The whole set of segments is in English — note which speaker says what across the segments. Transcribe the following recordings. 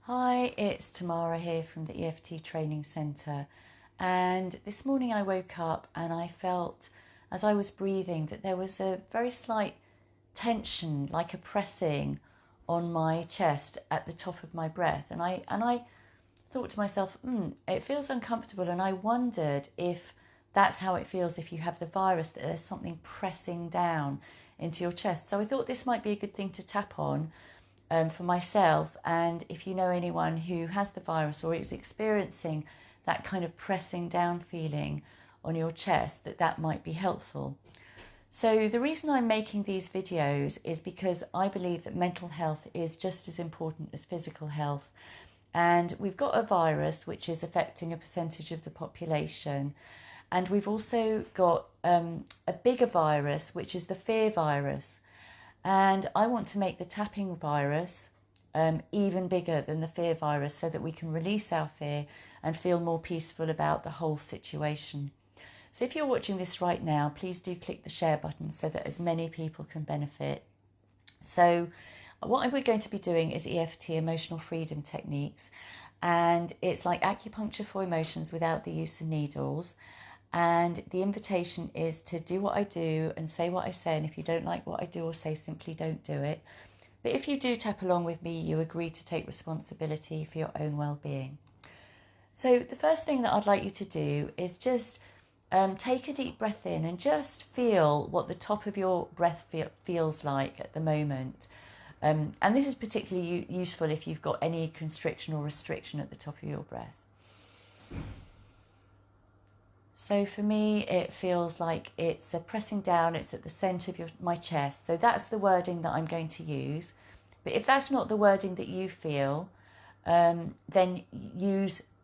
Speaker 1: Hi, it's Tamara here from the EFT Training Centre, and this morning I woke up and I felt as I was breathing that there was a very slight tension, like a pressing on my chest at the top of my breath, and I thought to myself, it feels uncomfortable, and I wondered if that's how it feels if you have the virus, that there's something pressing down into your chest. So I thought this might be a good thing to tap on for myself, and if you know anyone who has the virus or is experiencing that kind of pressing down feeling on your chest, that might be helpful. So the reason I'm making these videos is because I believe that mental health is just as important as physical health. And we've got a virus which is affecting a percentage of the population. And we've also got a bigger virus, which is the fear virus. And I want to make the tapping virus even bigger than the fear virus so that we can release our fear and feel more peaceful about the whole situation. So if you're watching this right now, please do click the share button so that as many people can benefit. So what we're going to be doing is EFT, emotional freedom techniques, and it's like acupuncture for emotions without the use of needles. And the invitation is to do what I do and say what I say, and if you don't like what I do or say, simply don't do it. But if you do tap along with me, you agree to take responsibility for your own well-being. So the first thing that I'd like you to do is just take a deep breath in and just feel what the top of your breath feels like at the moment. And this is particularly useful if you've got any constriction or restriction at the top of your breath. So for me, it feels like it's a pressing down, it's at the centre of my chest. So that's the wording that I'm going to use. But if that's not the wording that you feel, then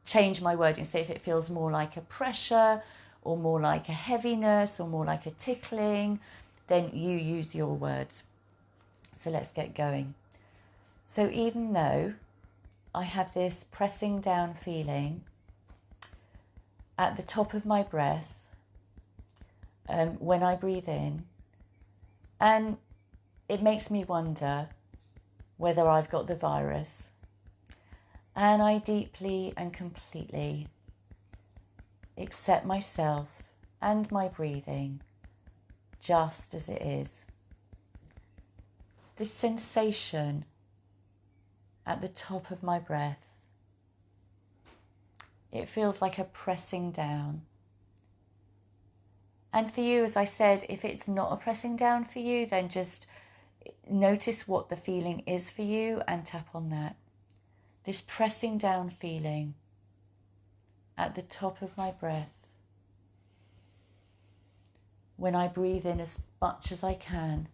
Speaker 1: change my wording. So if it feels more like a pressure or more like a heaviness or more like a tickling, then you use your words. So let's get going. So even though I have this pressing down feeling at the top of my breath when I breathe in, and it makes me wonder whether I've got the virus, and I deeply and completely accept myself and my breathing just as it is. This sensation at the top of my breath, it feels like a pressing down. And for you, as I said, if it's not a pressing down for you, then just notice what the feeling is for you and tap on that. This pressing down feeling at the top of my breath when I breathe in as much as I can.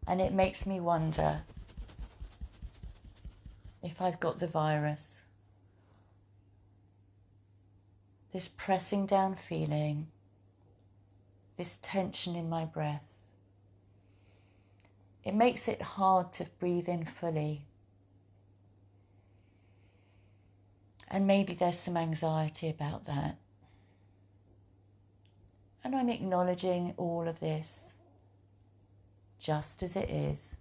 Speaker 1: And it makes me wonder if I've got the virus. This pressing down feeling, this tension in my breath, it makes it hard to breathe in fully. And maybe there's some anxiety about that. And I'm acknowledging all of this just as it is.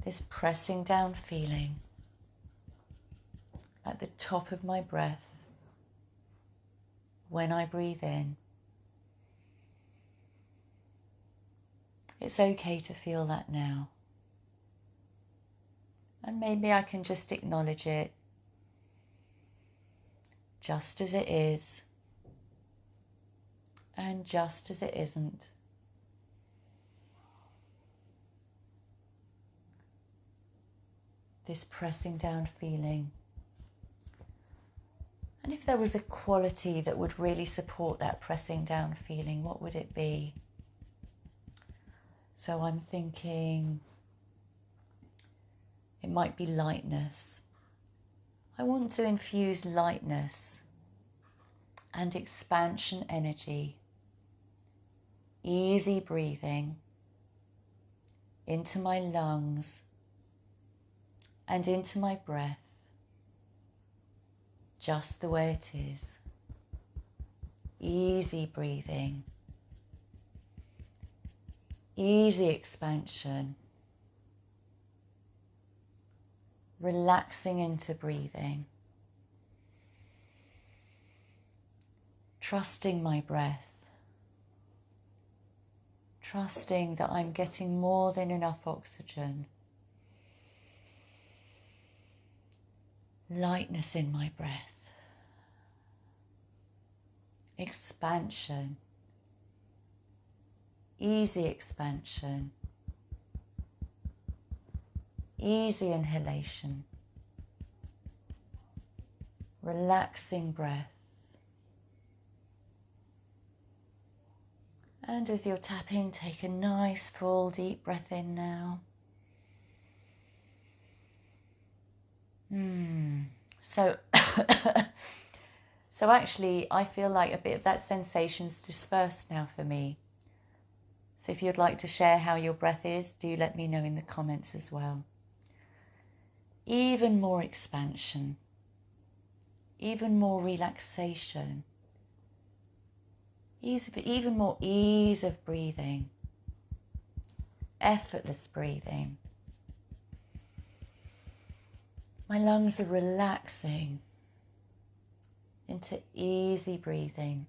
Speaker 1: This pressing down feeling at the top of my breath when I breathe in. It's okay to feel that now. And maybe I can just acknowledge it just as it is and just as it isn't. This pressing down feeling. And if there was a quality that would really support that pressing down feeling, what would it be? So I'm thinking it might be lightness. I want to infuse lightness and expansion energy, easy breathing into my lungs and into my breath, just the way it is. Easy breathing, easy expansion, relaxing into breathing, trusting my breath, trusting that I'm getting more than enough oxygen, lightness in my breath, expansion, easy expansion, easy inhalation, relaxing breath. And as you're tapping, take a nice full deep breath in now. So, so actually I feel like a bit of that sensation's dispersed now for me. So if you'd like to share how your breath is, do let me know in the comments as well. Even more expansion, even more relaxation, even more ease of breathing, effortless breathing. My lungs are relaxing into easy breathing,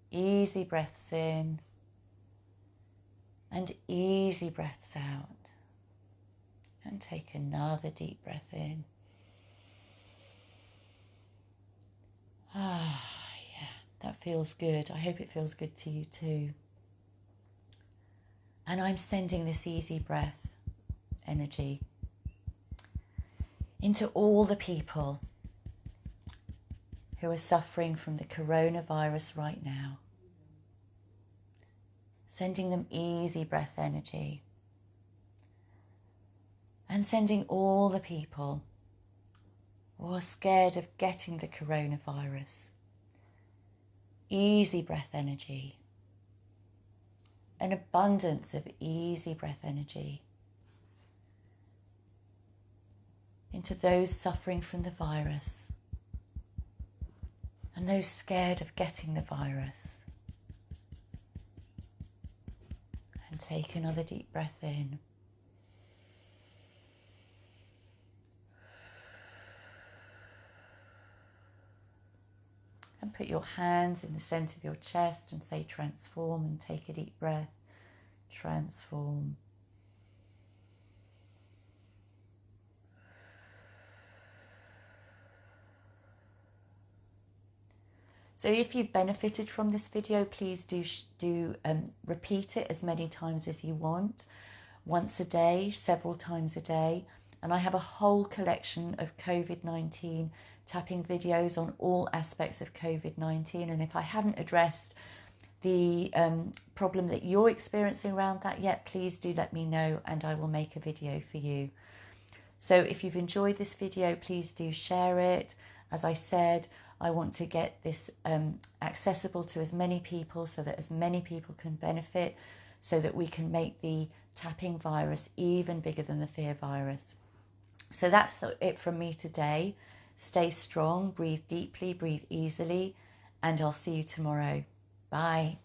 Speaker 1: easy breaths in and easy breaths out. And take another deep breath in. Ah, yeah, that feels good. I hope it feels good to you too. And I'm sending this easy breath energy into all the people who are suffering from the coronavirus right now. Sending them easy breath energy. And sending all the people who are scared of getting the coronavirus easy breath energy. An abundance of easy breath energy into those suffering from the virus and those scared of getting the virus. And take another deep breath in. And put your hands in the centre of your chest and say transform, and take a deep breath. Transform. So if you've benefited from this video, please do repeat it as many times as you want. Once a day, several times a day. And I have a whole collection of COVID-19 tapping videos on all aspects of COVID-19. And if I haven't addressed the problem that you're experiencing around that yet, please do let me know and I will make a video for you. So if you've enjoyed this video, please do share it. As I said, I want to get this accessible to as many people so that as many people can benefit, so that we can make the tapping virus even bigger than the fear virus. So that's it from me today. Stay strong, breathe deeply, breathe easily, and I'll see you tomorrow. Bye.